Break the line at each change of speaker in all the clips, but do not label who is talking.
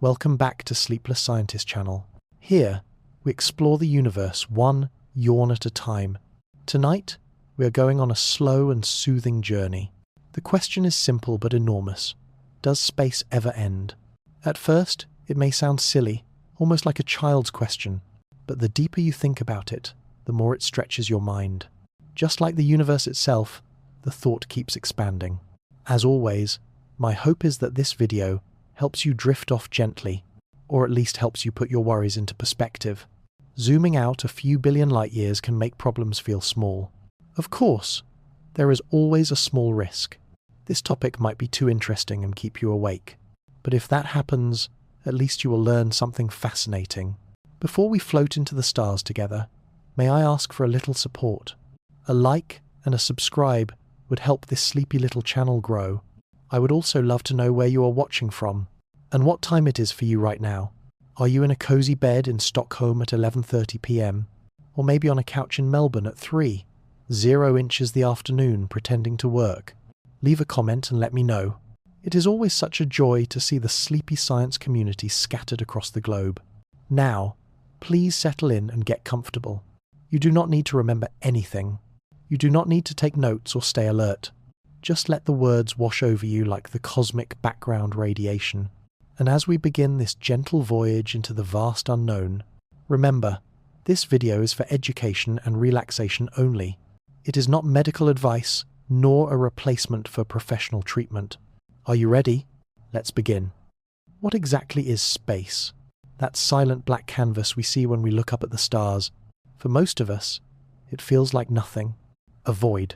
Welcome back to Sleepless Scientist Channel. Here, we explore the universe one yawn at a time. Tonight, we are going on a slow and soothing journey. The question is simple but enormous. Does space ever end? At first, it may sound silly, almost like a child's question, but the deeper you think about it, the more it stretches your mind. Just like the universe itself, the thought keeps expanding. As always, my hope is that this video helps you drift off gently, or at least helps you put your worries into perspective. Zooming out a few billion light years can make problems feel small. Of course, there is always a small risk. This topic might be too interesting and keep you awake. But if that happens, at least you will learn something fascinating. Before we float into the stars together, may I ask for a little support? A like and a subscribe would help this sleepy little channel grow. I would also love to know where you are watching from and what time it is for you right now. Are you in a cozy bed in Stockholm at 11:30 p.m. or maybe on a couch in Melbourne at 3:00 inches the afternoon pretending to work? Leave a comment and let me know. It is always such a joy to see the sleepy science community scattered across the globe. Now, please settle in and get comfortable. You do not need to remember anything. You do not need to take notes or stay alert. Just let the words wash over you like the cosmic background radiation. And as we begin this gentle voyage into the vast unknown, remember, this video is for education and relaxation only. It is not medical advice, nor a replacement for professional treatment. Are you ready? Let's begin. What exactly is space? That silent black canvas we see when we look up at the stars. For most of us, it feels like nothing. A void.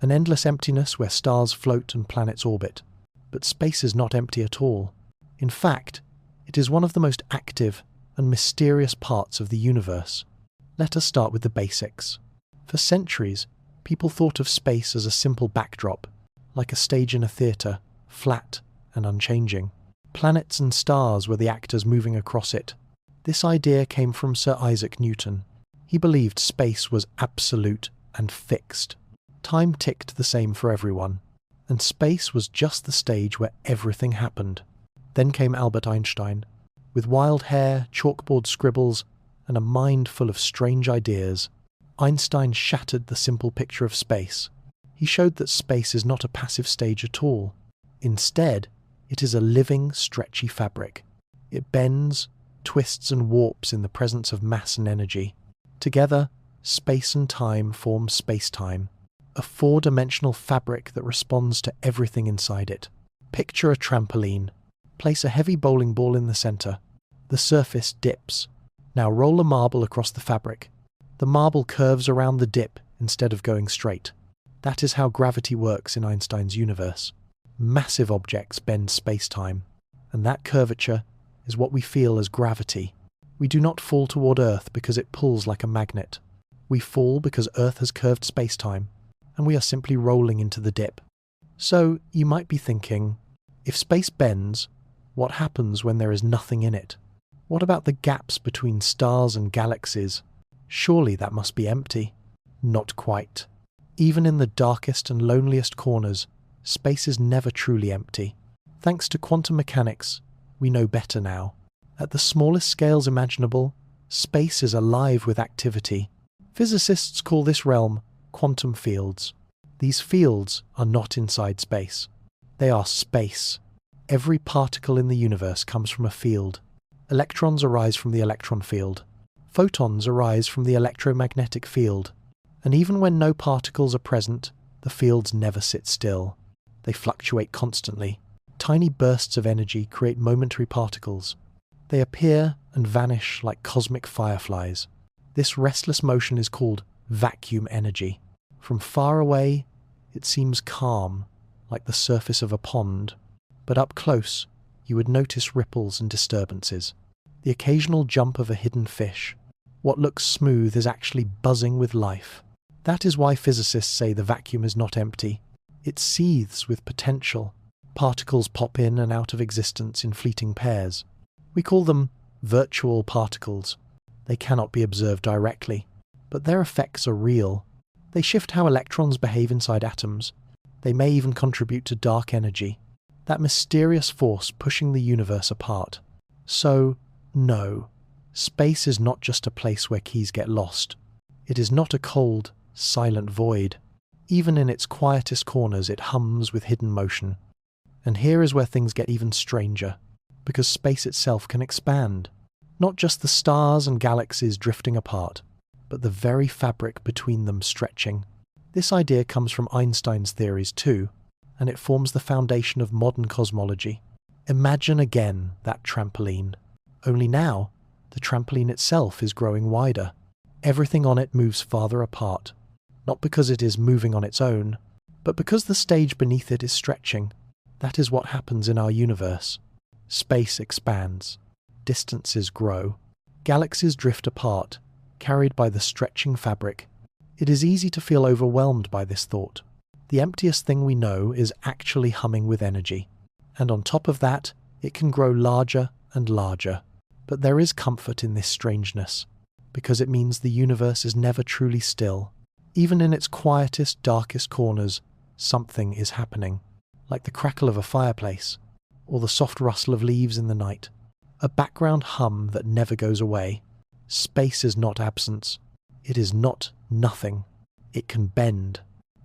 An endless emptiness where stars float and planets orbit. But space is not empty at all. In fact, it is one of the most active and mysterious parts of the universe. Let us start with the basics. For centuries, people thought of space as a simple backdrop, like a stage in a theatre, flat and unchanging. Planets and stars were the actors moving across it. This idea came from Sir Isaac Newton. He believed space was absolute and fixed. Time ticked the same for everyone, and space was just the stage where everything happened. Then came Albert Einstein, with wild hair, chalkboard scribbles, and a mind full of strange ideas. Einstein shattered the simple picture of space. He showed that space is not a passive stage at all. Instead, it is a living, stretchy fabric. It bends, twists and warps in the presence of mass and energy. Together, space and time form spacetime, a four-dimensional fabric that responds to everything inside it. Picture a trampoline. Place a heavy bowling ball in the center. The surface dips. Now roll a marble across the fabric. The marble curves around the dip instead of going straight. That is how gravity works in Einstein's universe. Massive objects bend space-time, and that curvature is what we feel as gravity. We do not fall toward Earth because it pulls like a magnet. We fall because Earth has curved space-time, and we are simply rolling into the dip. So, you might be thinking, if space bends, what happens when there is nothing in it? What about the gaps between stars and galaxies? Surely that must be empty. Not quite. Even in the darkest and loneliest corners, space is never truly empty. Thanks to quantum mechanics, we know better now. At the smallest scales imaginable, space is alive with activity. Physicists call this realm quantum fields. These fields are not inside space. They are space. Every particle in the universe comes from a field. Electrons arise from the electron field. Photons arise from the electromagnetic field. And even when no particles are present, the fields never sit still. They fluctuate constantly. Tiny bursts of energy create momentary particles. They appear and vanish like cosmic fireflies. This restless motion is called vacuum energy. From far away, it seems calm, like the surface of a pond. But up close, you would notice ripples and disturbances. The occasional jump of a hidden fish. What looks smooth is actually buzzing with life. That is why physicists say the vacuum is not empty. It seethes with potential. Particles pop in and out of existence in fleeting pairs. We call them virtual particles. They cannot be observed directly, but their effects are real. They shift how electrons behave inside atoms. They may even contribute to dark energy, that mysterious force pushing the universe apart. So, no, space is not just a place where keys get lost. It is not a cold, silent void. Even in its quietest corners, it hums with hidden motion. And here is where things get even stranger, because space itself can expand. Not just the stars and galaxies drifting apart, but the very fabric between them stretching. This idea comes from Einstein's theories too, and it forms the foundation of modern cosmology. Imagine again that trampoline. Only now, the trampoline itself is growing wider. Everything on it moves farther apart, not because it is moving on its own, but because the stage beneath it is stretching. That is what happens in our universe. Space expands. Distances grow. Galaxies drift apart, carried by the stretching fabric. It is easy to feel overwhelmed by this thought. The emptiest thing we know is actually humming with energy. And on top of that, it can grow larger and larger. But there is comfort in this strangeness, because it means the universe is never truly still. Even in its quietest, darkest corners, something is happening, like the crackle of a fireplace, or the soft rustle of leaves in the night. A background hum that never goes away. Space is not absence. It is not nothing. It can bend.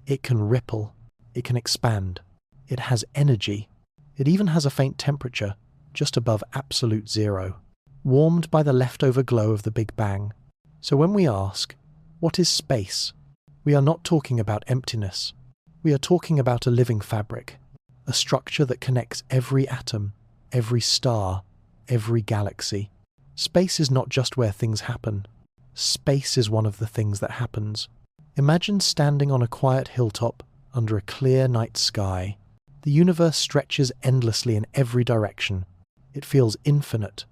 It can ripple. It can expand. It has energy. It even has a faint temperature, just above absolute zero, warmed by the leftover glow of the Big Bang. So when we ask, what is space? We are not talking about emptiness. We are talking about a living fabric, a structure that connects every atom, every star, every galaxy. Space is not just where things happen. Space is one of the things that happens. Imagine standing on a quiet hilltop under a clear night sky. The universe stretches endlessly in every direction. It feels infinite.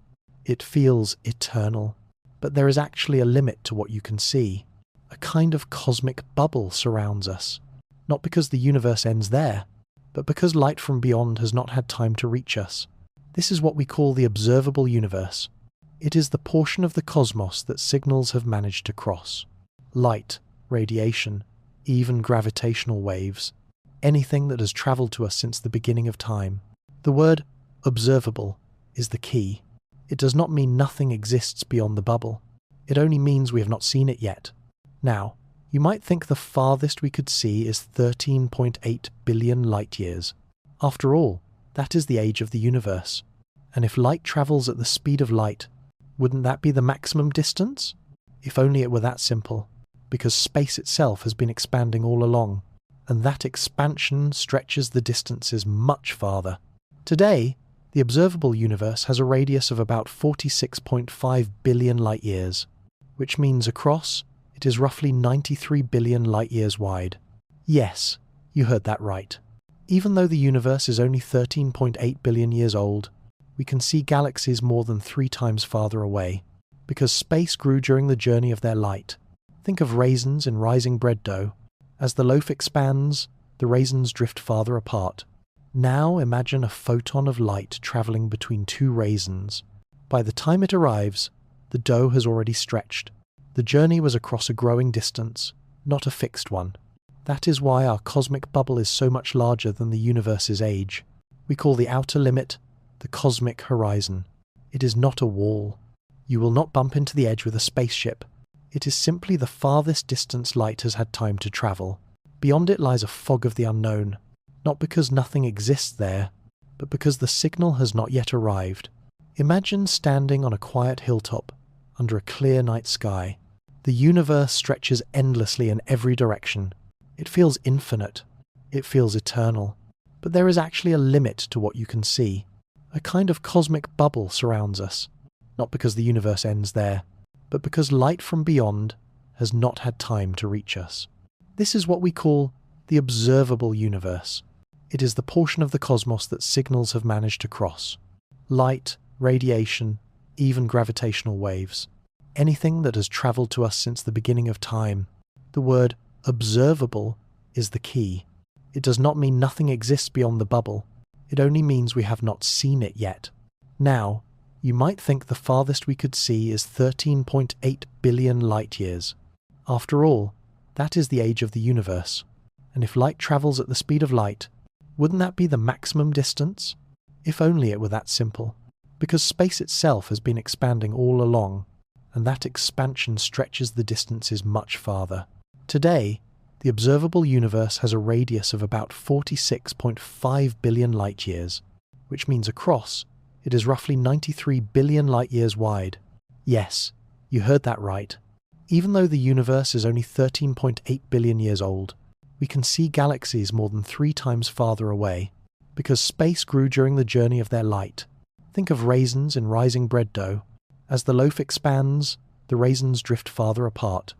It feels eternal. But there is actually a limit to what you can see. A kind of cosmic bubble surrounds us. Not because the universe ends there, but because light from beyond has not had time to reach us. This is what we call the observable universe. It is the portion of the cosmos that signals have managed to cross. Light, radiation, even gravitational waves. Anything that has travelled to us since the beginning of time. The word observable is the key. It does not mean nothing exists beyond the bubble. It only means we have not seen it yet. Now, you might think the farthest we could see is 13.8 billion light years. After all, that is the age of the universe. And if light travels at the speed of light, wouldn't that be the maximum distance? If only it were that simple. Because space itself has been expanding all along, and that expansion stretches the distances much farther. Today, the observable universe has a radius of about 46.5 billion light years, which means across, it is roughly 93 billion light years wide. Yes, you heard that right. Even though the universe is only 13.8 billion years old, we can see galaxies more than 3 times farther away, because space grew during the journey of their light. Think of raisins in rising bread dough. As the loaf expands, the raisins drift farther apart. Now imagine a photon of light travelling between 2 raisins. By the time it arrives, the dough has already stretched. The journey was across a growing distance, not a fixed one. That is why our cosmic bubble is so much larger than the universe's age. We call the outer limit the cosmic horizon. It is not a wall. You will not bump into the edge with a spaceship. It is simply the farthest distance light has had time to travel. Beyond it lies a fog of the unknown, not because nothing exists there, but because the signal has not yet arrived. Imagine standing on a quiet hilltop, under a clear night sky. The universe stretches endlessly in every direction. It feels infinite. It feels eternal. But there is actually a limit to what you can see. A kind of cosmic bubble surrounds us, not because the universe ends there, but because light from beyond has not had time to reach us. This is what we call the observable universe. It is the portion of the cosmos that signals have managed to cross. Light, radiation, even gravitational waves. Anything that has travelled to us since the beginning of time. The word observable is the key. It does not mean nothing exists beyond the bubble. It only means we have not seen it yet. Now, you might think the farthest we could see is 13.8 billion light years. After all, that is the age of the universe. And if light travels at the speed of light, wouldn't that be the maximum distance? If only it were that simple. Because space itself has been expanding all along, and that expansion stretches the distances much farther. Today, the observable universe has a radius of about 46.5 billion light-years, which means across, it is roughly 93 billion light-years wide. Yes, you heard that right. Even though the universe is only 13.8 billion years old, we can see galaxies more than 3 times farther away, because space grew during the journey of their light. Think of raisins in rising bread dough. As the loaf expands, the raisins drift farther apart.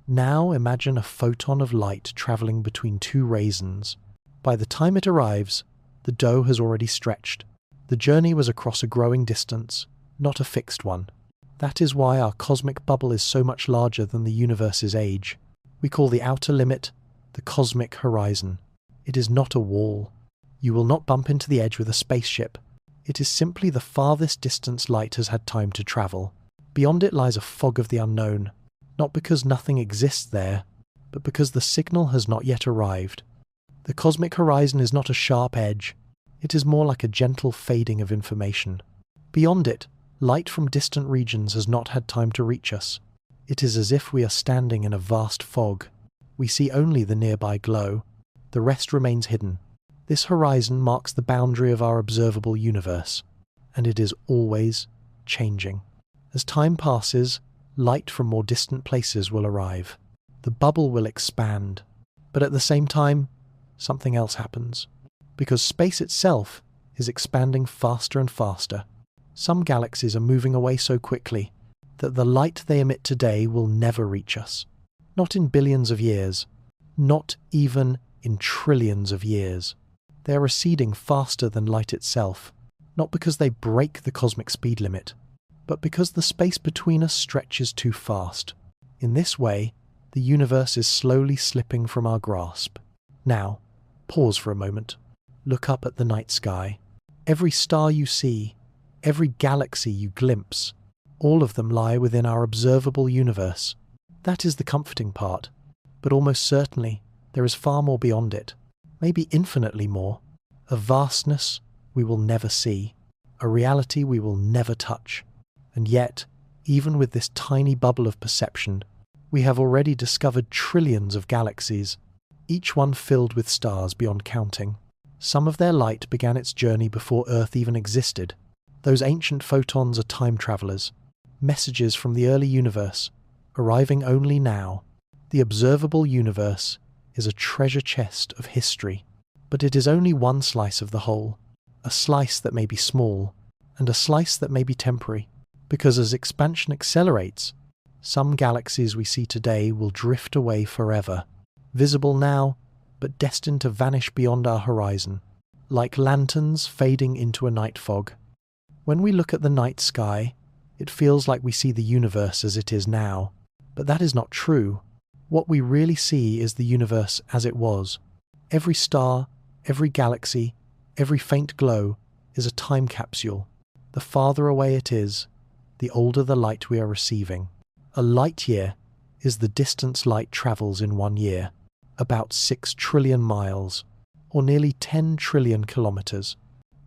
Now imagine a photon of light travelling between 2 raisins. By the time it arrives, the dough has already stretched. The journey was across a growing distance, not a fixed one. That is why our cosmic bubble is so much larger than the universe's age. We call the outer limit the cosmic horizon. It is not a wall. You will not bump into the edge with a spaceship. It is simply the farthest distance light has had time to travel. Beyond it lies a fog of the unknown, not because nothing exists there, but because the signal has not yet arrived. The cosmic horizon is not a sharp edge. It is more like a gentle fading of information. Beyond it, light from distant regions has not had time to reach us. It is as if we are standing in a vast fog. We see only the nearby glow. The rest remains hidden. This horizon marks the boundary of our observable universe, and it is always changing. As time passes, light from more distant places will arrive. The bubble will expand, but at the same time, something else happens. Because space itself is expanding faster and faster. Some galaxies are moving away so quickly that the light they emit today will never reach us. Not in billions of years, not even in trillions of years. They are receding faster than light itself, not because they break the cosmic speed limit, but because the space between us stretches too fast. In this way, the universe is slowly slipping from our grasp. Now, pause for a moment. Look up at the night sky. Every star you see, every galaxy you glimpse, all of them lie within our observable universe. That is the comforting part, but almost certainly there is far more beyond it. Maybe infinitely more, a vastness we will never see, a reality we will never touch. And yet, even with this tiny bubble of perception, we have already discovered trillions of galaxies, each one filled with stars beyond counting. Some of their light began its journey before Earth even existed. Those ancient photons are time travelers, messages from the early universe, arriving only now. The observable universe is a treasure chest of history, but it is only one slice of the whole, a slice that may be small, and a slice that may be temporary, because as expansion accelerates, some galaxies we see today will drift away forever, visible now, but destined to vanish beyond our horizon, like lanterns fading into a night fog. When we look at the night sky, it feels like we see the universe as it is now, but that is not true. What we really see is the universe as it was. Every star, every galaxy, every faint glow is a time capsule. The farther away it is, the older the light we are receiving. A light year is the distance light travels in 1 year, about 6 trillion miles, or nearly 10 trillion kilometers.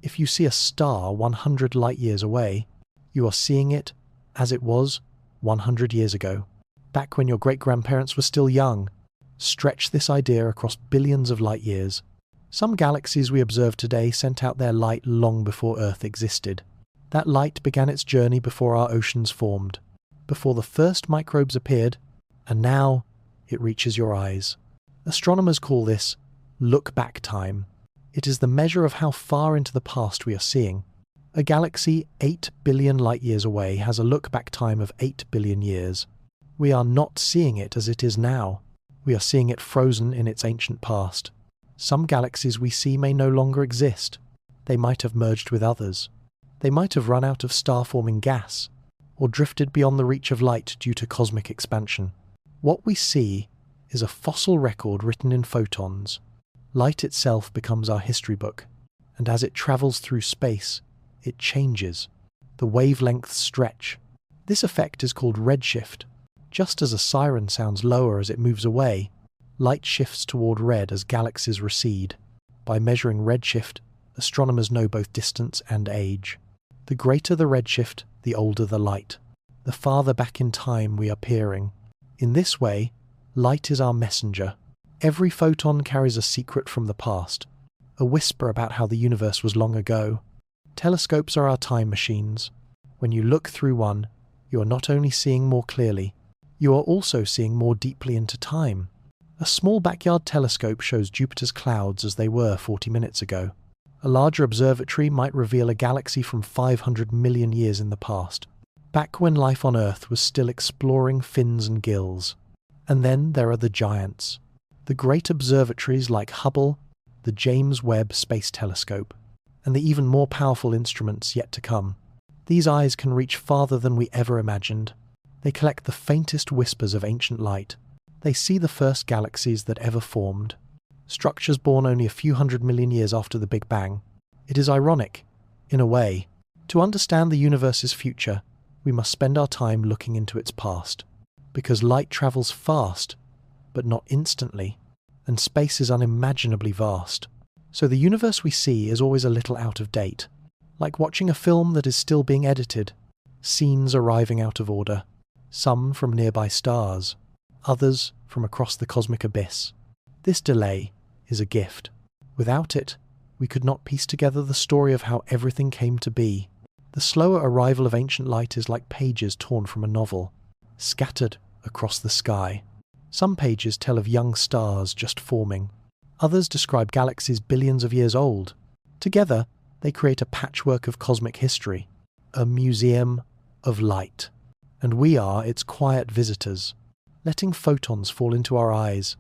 If you see a star 100 light years away, you are seeing it as it was 100 years ago, back when your great-grandparents were still young. Stretch this idea across billions of light years. Some galaxies we observe today sent out their light long before Earth existed. That light began its journey before our oceans formed, before the first microbes appeared, and now it reaches your eyes. Astronomers call this look-back time. It is the measure of how far into the past we are seeing. A galaxy 8 billion light-years away has a look-back time of 8 billion years. We are not seeing it as it is now. We are seeing it frozen in its ancient past. Some galaxies we see may no longer exist. They might have merged with others. They might have run out of star-forming gas, or drifted beyond the reach of light due to cosmic expansion. What we see is a fossil record written in photons. Light itself becomes our history book, and as it travels through space, it changes. The wavelengths stretch. This effect is called redshift. Just as a siren sounds lower as it moves away, light shifts toward red as galaxies recede. By measuring redshift, astronomers know both distance and age. The greater the redshift, the older the light. The farther back in time we are peering. In this way, light is our messenger. Every photon carries a secret from the past, a whisper about how the universe was long ago. Telescopes are our time machines. When you look through one, you are not only seeing more clearly, you are also seeing more deeply into time. A small backyard telescope shows Jupiter's clouds as they were 40 minutes ago. A larger observatory might reveal a galaxy from 500 million years in the past, back when life on Earth was still exploring fins and gills. And then there are the giants, the great observatories like Hubble, the James Webb Space Telescope, and the even more powerful instruments yet to come. These eyes can reach farther than we ever imagined. They collect the faintest whispers of ancient light. They see the first galaxies that ever formed, structures born only a few 100 million years after the Big Bang. It is ironic, in a way. To understand the universe's future, we must spend our time looking into its past, because light travels fast, but not instantly, and space is unimaginably vast. So the universe we see is always a little out of date, like watching a film that is still being edited, scenes arriving out of order, some from nearby stars, others from across the cosmic abyss. This delay is a gift. Without it, we could not piece together the story of how everything came to be. The slower arrival of ancient light is like pages torn from a novel, scattered across the sky. Some pages tell of young stars just forming. Others describe galaxies billions of years old. Together, they create a patchwork of cosmic history, a museum of light. And we are its quiet visitors, letting photons fall into our eyes,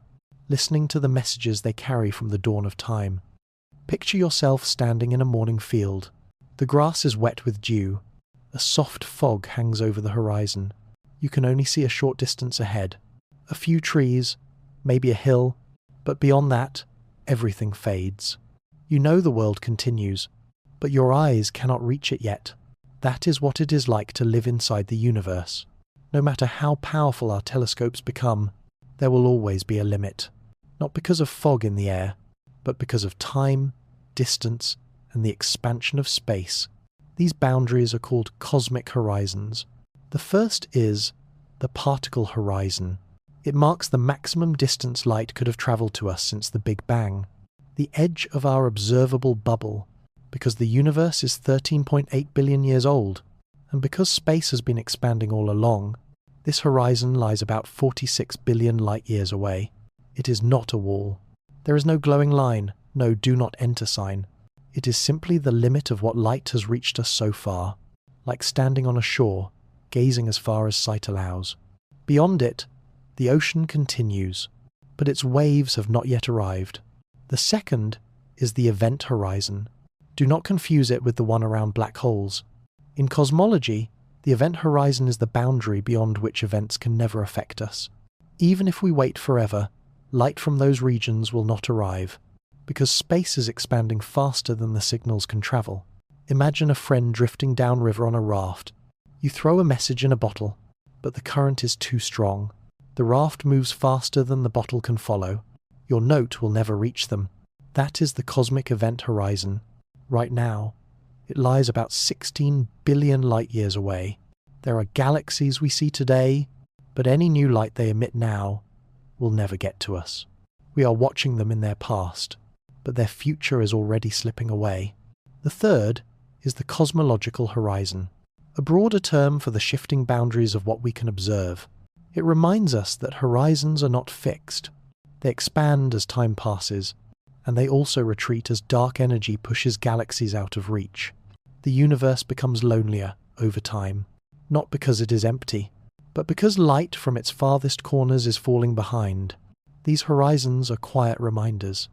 listening to the messages they carry from the dawn of time. Picture yourself standing in a morning field. The grass is wet with dew. A soft fog hangs over the horizon. You can only see a short distance ahead. A few trees, maybe a hill, but beyond that, everything fades. You know the world continues, but your eyes cannot reach it yet. That is what it is like to live inside the universe. No matter how powerful our telescopes become, there will always be a limit. Not because of fog in the air, but because of time, distance, and the expansion of space. These boundaries are called cosmic horizons. The first is the particle horizon. It marks the maximum distance light could have travelled to us since the Big Bang, the edge of our observable bubble, because the universe is 13.8 billion years old, and because space has been expanding all along, this horizon lies about 46 billion light-years away. It is not a wall. There is no glowing line, no do not enter sign. It is simply the limit of what light has reached us so far, like standing on a shore, gazing as far as sight allows. Beyond it, the ocean continues, but its waves have not yet arrived. The second is the event horizon. Do not confuse it with the one around black holes. In cosmology, the event horizon is the boundary beyond which events can never affect us. Even if we wait forever, light from those regions will not arrive, because space is expanding faster than the signals can travel. Imagine a friend drifting downriver on a raft. You throw a message in a bottle, but the current is too strong. The raft moves faster than the bottle can follow. Your note will never reach them. That is the cosmic event horizon. Right now, it lies about 16 billion light-years away. There are galaxies we see today, but any new light they emit now will never get to us. We are watching them in their past, but their future is already slipping away. The third is the cosmological horizon, a broader term for the shifting boundaries of what we can observe. It reminds us that horizons are not fixed. They expand as time passes, and they also retreat as dark energy pushes galaxies out of reach. The universe becomes lonelier over time, not because it is empty, but because light from its farthest corners is falling behind. These horizons are quiet reminders.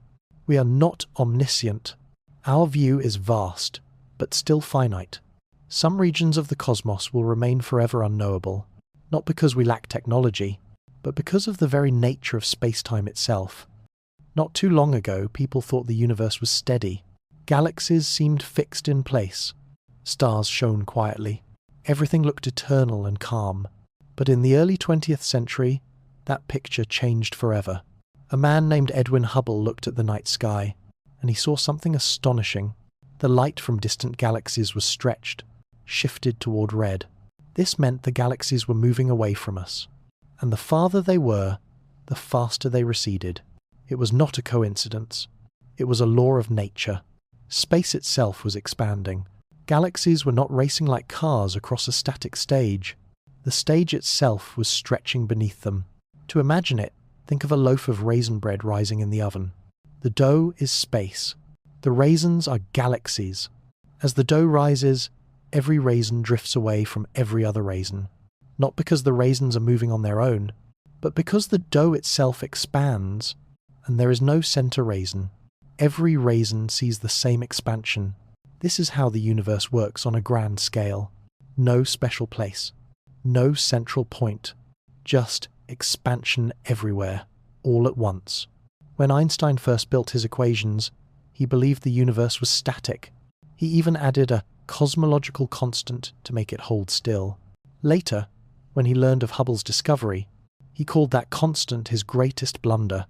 We are not omniscient. Our view is vast, but still finite. Some regions of the cosmos will remain forever unknowable, not because we lack technology, but because of the very nature of space-time itself. Not too long ago, people thought the universe was steady. Galaxies seemed fixed in place. Stars shone quietly. Everything looked eternal and calm. But in the early 20th century, that picture changed forever. A man named Edwin Hubble looked at the night sky, and he saw something astonishing. The light from distant galaxies was stretched, shifted toward red. This meant the galaxies were moving away from us. And the farther they were, the faster they receded. It was not a coincidence. It was a law of nature. Space itself was expanding. Galaxies were not racing like cars across a static stage. The stage itself was stretching beneath them. To imagine it, think of a loaf of raisin bread rising in the oven. The dough is space. The raisins are galaxies. As the dough rises, every raisin drifts away from every other raisin. Not because the raisins are moving on their own, but because the dough itself expands, and there is no center raisin. Every raisin sees the same expansion. This is how the universe works on a grand scale. No special place. No central point. Just expansion everywhere, all at once. When Einstein first built his equations, he believed the universe was static. He even added a cosmological constant to make it hold still. Later, when he learned of Hubble's discovery, he called that constant his greatest blunder.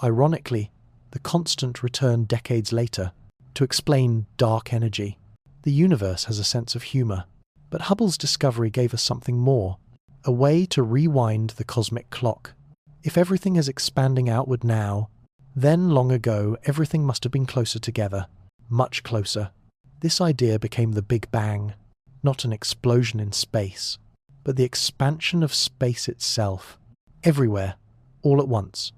Ironically, the constant returned decades later to explain dark energy. The universe has a sense of humor, but Hubble's discovery gave us something more, a way to rewind the cosmic clock. If everything is expanding outward now, then long ago everything must have been closer together, much closer. This idea became the Big Bang, not an explosion in space, but the expansion of space itself. Everywhere, all at once.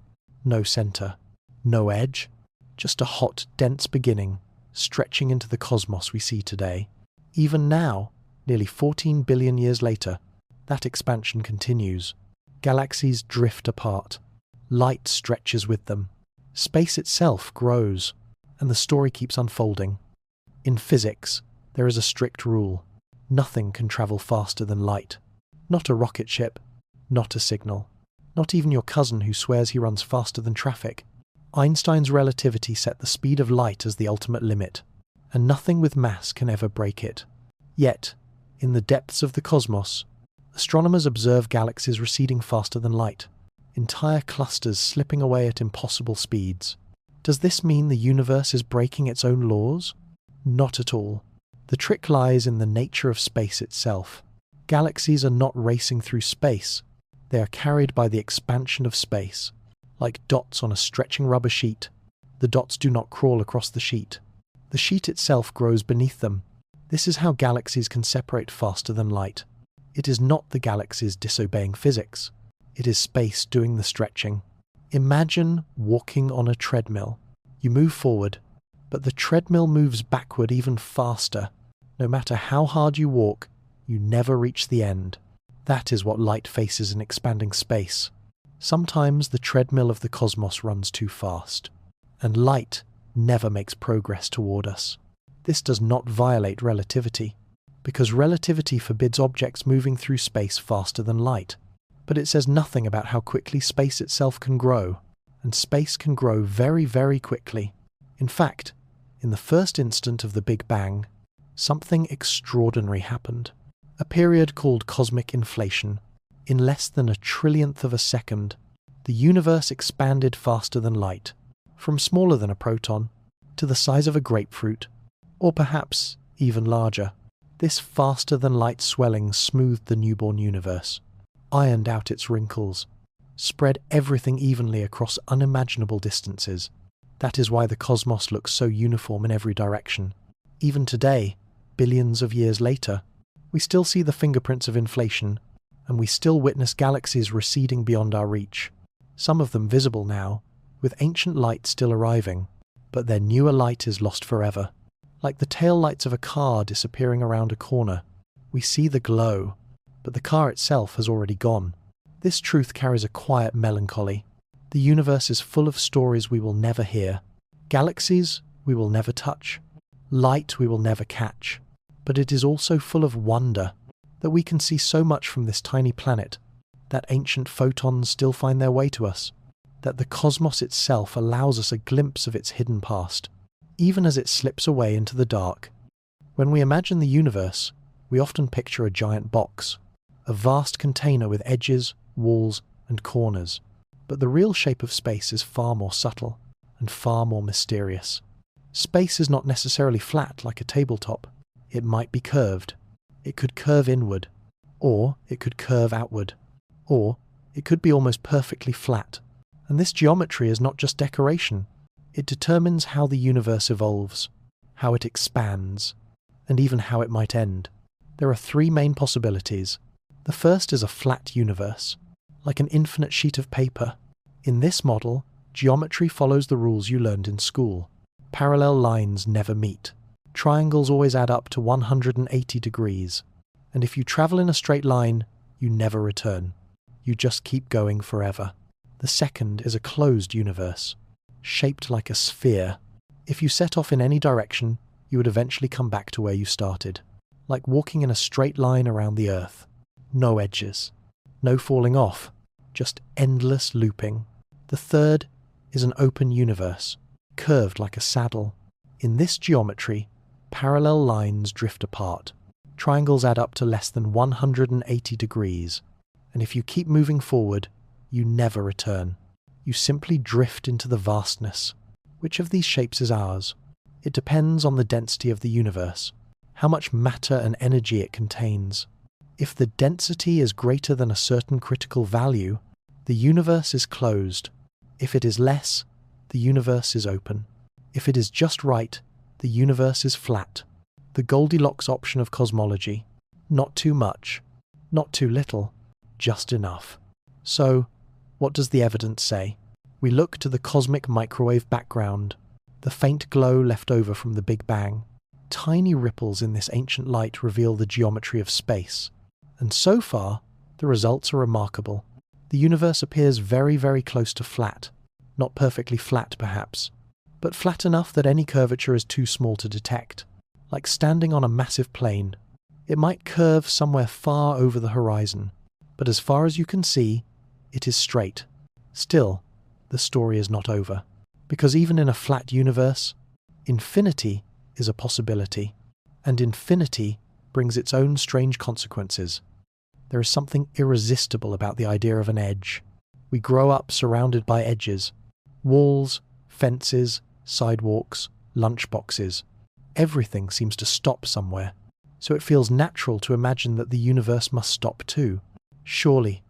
No center, no edge, just a hot, dense beginning, stretching into the cosmos we see today. Even now, nearly 14 billion years later, that expansion continues. Galaxies drift apart. Light stretches with them. Space itself grows, and the story keeps unfolding. In physics, there is a strict rule. Nothing can travel faster than light. Not a rocket ship, not a signal, not even your cousin who swears he runs faster than traffic. Einstein's relativity set the speed of light as the ultimate limit, and nothing with mass can ever break it. Yet, in the depths of the cosmos, astronomers observe galaxies receding faster than light, entire clusters slipping away at impossible speeds. Does this mean the universe is breaking its own laws? Not at all. The trick lies in the nature of space itself. Galaxies are not racing through space. They are carried by the expansion of space. Like dots on a stretching rubber sheet, the dots do not crawl across the sheet. The sheet itself grows beneath them. This is how galaxies can separate faster than light. It is not the galaxies disobeying physics. It is space doing the stretching. Imagine walking on a treadmill. You move forward, but the treadmill moves backward even faster. No matter how hard you walk, you never reach the end. That is what light faces in expanding space. Sometimes the treadmill of the cosmos runs too fast, and light never makes progress toward us. This does not violate relativity, because relativity forbids objects moving through space faster than light. But it says nothing about how quickly space itself can grow, and space can grow very, very quickly. In fact, in the first instant of the Big Bang, something extraordinary happened. A period called cosmic inflation. In less than a trillionth of a second, the universe expanded faster than light, from smaller than a proton to the size of a grapefruit, or perhaps even larger. This faster-than-light swelling smoothed the newborn universe, ironed out its wrinkles, spread everything evenly across unimaginable distances. That is why the cosmos looks so uniform in every direction. Even today, billions of years later, we still see the fingerprints of inflation, and we still witness galaxies receding beyond our reach. Some of them visible now, with ancient light still arriving, but their newer light is lost forever. Like the tail lights of a car disappearing around a corner, we see the glow, but the car itself has already gone. This truth carries a quiet melancholy. The universe is full of stories we will never hear, galaxies we will never touch, light we will never catch. But it is also full of wonder, that we can see so much from this tiny planet, that ancient photons still find their way to us, that the cosmos itself allows us a glimpse of its hidden past, even as it slips away into the dark. When we imagine the universe, we often picture a giant box, a vast container with edges, walls, and corners. But the real shape of space is far more subtle and far more mysterious. Space is not necessarily flat like a tabletop. It might be curved. It could curve inward, or it could curve outward, or it could be almost perfectly flat. And this geometry is not just decoration. It determines how the universe evolves, how it expands, and even how it might end. There are three main possibilities. The first is a flat universe, like an infinite sheet of paper. In this model, geometry follows the rules you learned in school. Parallel lines never meet. Triangles always add up to 180 degrees. And if you travel in a straight line, you never return. You just keep going forever. The second is a closed universe, shaped like a sphere. If you set off in any direction, you would eventually come back to where you started. Like walking in a straight line around the Earth. No edges. No falling off. Just endless looping. The third is an open universe, curved like a saddle. In this geometry, parallel lines drift apart. Triangles add up to less than 180 degrees. And if you keep moving forward, you never return. You simply drift into the vastness. Which of these shapes is ours? It depends on the density of the universe, how much matter and energy it contains. If the density is greater than a certain critical value, the universe is closed. If it is less, the universe is open. If it is just right, the universe is flat. The Goldilocks option of cosmology. Not too much, not too little, just enough. So, what does the evidence say? We look to the cosmic microwave background, the faint glow left over from the Big Bang. Tiny ripples in this ancient light reveal the geometry of space. And so far, the results are remarkable. The universe appears very, very close to flat. Not perfectly flat, perhaps, but flat enough that any curvature is too small to detect. Like standing on a massive plane. It might curve somewhere far over the horizon, but as far as you can see, it is straight. Still, the story is not over. Because even in a flat universe, infinity is a possibility. And infinity brings its own strange consequences. There is something irresistible about the idea of an edge. We grow up surrounded by edges. Walls, fences, sidewalks, lunchboxes. Everything seems to stop somewhere. So it feels natural to imagine that the universe must stop too. Surely,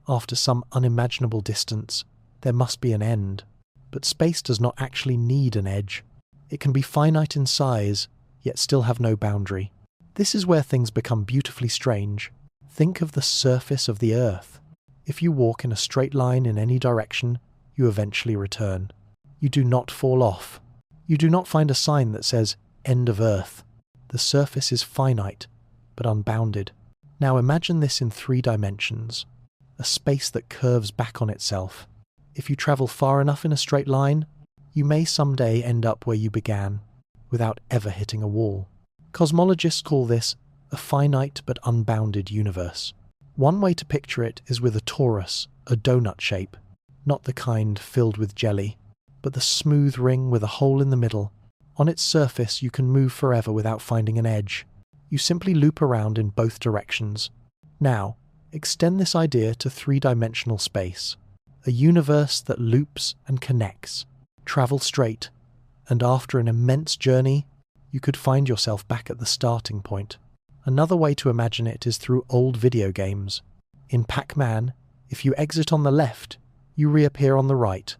after some unimaginable distance, there must be an end. But space does not actually need an edge. It can be finite in size, yet still have no boundary. This is where things become beautifully strange. Think of the surface of the Earth. If you walk in a straight line in any direction, you eventually return. You do not fall off. You do not find a sign that says, "End of Earth." The surface is finite, but unbounded. Now imagine this in 3 dimensions. A space that curves back on itself. If you travel far enough in a straight line, you may someday end up where you began, without ever hitting a wall. Cosmologists call this a finite but unbounded universe. One way to picture it is with a torus, a donut shape, not the kind filled with jelly, but the smooth ring with a hole in the middle. On its surface you can move forever without finding an edge. You simply loop around in both directions. Now, extend this idea to 3-dimensional space. A universe that loops and connects. Travel straight, and after an immense journey, you could find yourself back at the starting point. Another way to imagine it is through old video games. In Pac-Man, if you exit on the left, you reappear on the right.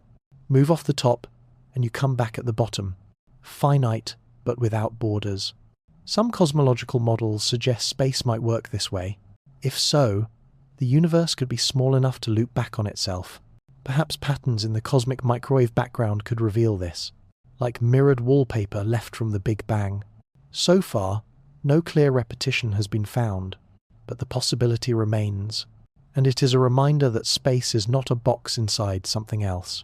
Move off the top, and you come back at the bottom. Finite, but without borders. Some cosmological models suggest space might work this way. If so, the universe could be small enough to loop back on itself. Perhaps patterns in the cosmic microwave background could reveal this, like mirrored wallpaper left from the Big Bang. So far, no clear repetition has been found, but the possibility remains. And it is a reminder that space is not a box inside something else.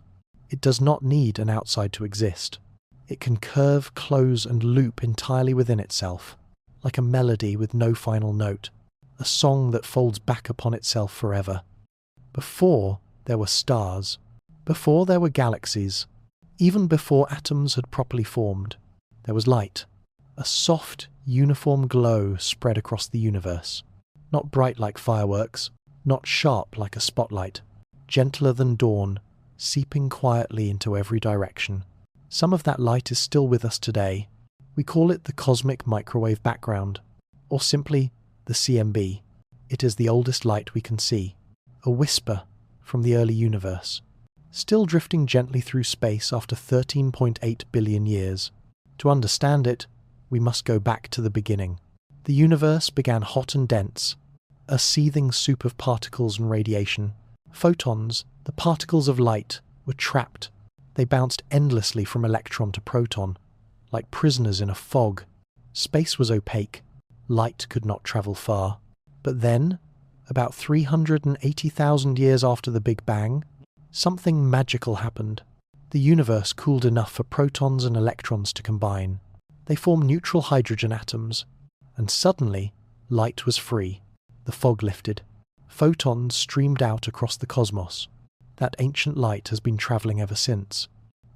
It does not need an outside to exist. It can curve, close, and loop entirely within itself, like a melody with no final note, a song that folds back upon itself forever. Before, there were stars. Before, there were galaxies. Even before atoms had properly formed, there was light. A soft, uniform glow spread across the universe. Not bright like fireworks, not sharp like a spotlight. Gentler than dawn, seeping quietly into every direction. Some of that light is still with us today. We call it the cosmic microwave background, or simply the CMB. It is the oldest light we can see, a whisper from the early universe, still drifting gently through space after 13.8 billion years. To understand it, we must go back to the beginning. The universe began hot and dense, a seething soup of particles and radiation. Photons, the particles of light, were trapped. They bounced endlessly from electron to proton, like prisoners in a fog. Space was opaque. Light could not travel far. But then, about 380,000 years after the Big Bang, something magical happened. The universe cooled enough for protons and electrons to combine. They formed neutral hydrogen atoms, and suddenly, light was free. The fog lifted. Photons streamed out across the cosmos. That ancient light has been travelling ever since,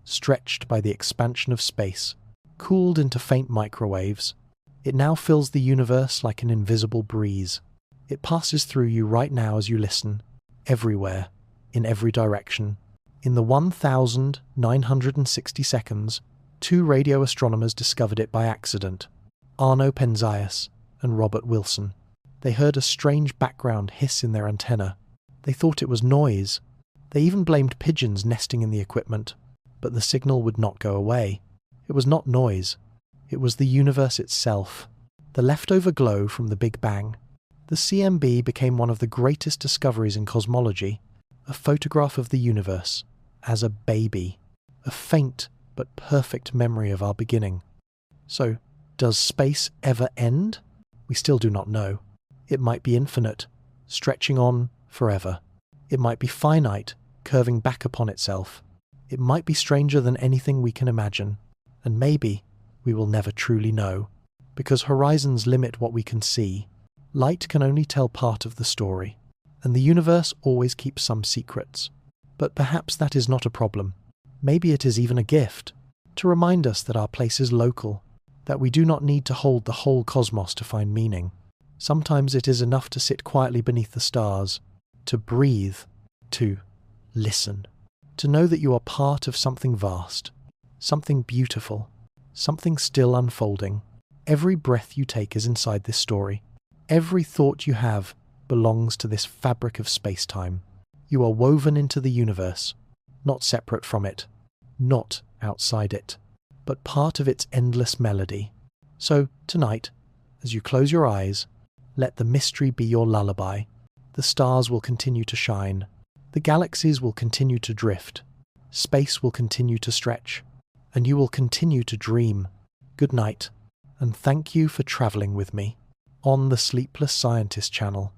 stretched by the expansion of space, cooled into faint microwaves. It now fills the universe like an invisible breeze. It passes through you right now as you listen, everywhere, in every direction. In the 1,960 seconds, 2 radio astronomers discovered it by accident, Arno Penzias and Robert Wilson. They heard a strange background hiss in their antenna. They thought it was noise. They even blamed pigeons nesting in the equipment, but the signal would not go away. It was not noise. It was the universe itself, the leftover glow from the Big Bang. The CMB became one of the greatest discoveries in cosmology, a photograph of the universe as a baby, a faint but perfect memory of our beginning. So, does space ever end? We still do not know. It might be infinite, stretching on forever. It might be finite, curving back upon itself. It might be stranger than anything we can imagine. And maybe we will never truly know, because horizons limit what we can see. Light can only tell part of the story, and the universe always keeps some secrets. But perhaps that is not a problem. Maybe it is even a gift, to remind us that our place is local, that we do not need to hold the whole cosmos to find meaning. Sometimes it is enough to sit quietly beneath the stars, to breathe, to listen, to know that you are part of something vast, something beautiful, something still unfolding. Every breath you take is inside this story. Every thought you have belongs to this fabric of space-time. You are woven into the universe, not separate from it, not outside it, but part of its endless melody. So, tonight, as you close your eyes, let the mystery be your lullaby. The stars will continue to shine. The galaxies will continue to drift. Space will continue to stretch. And you will continue to dream. Good night, and thank you for travelling with me on the Sleepless Scientist Channel.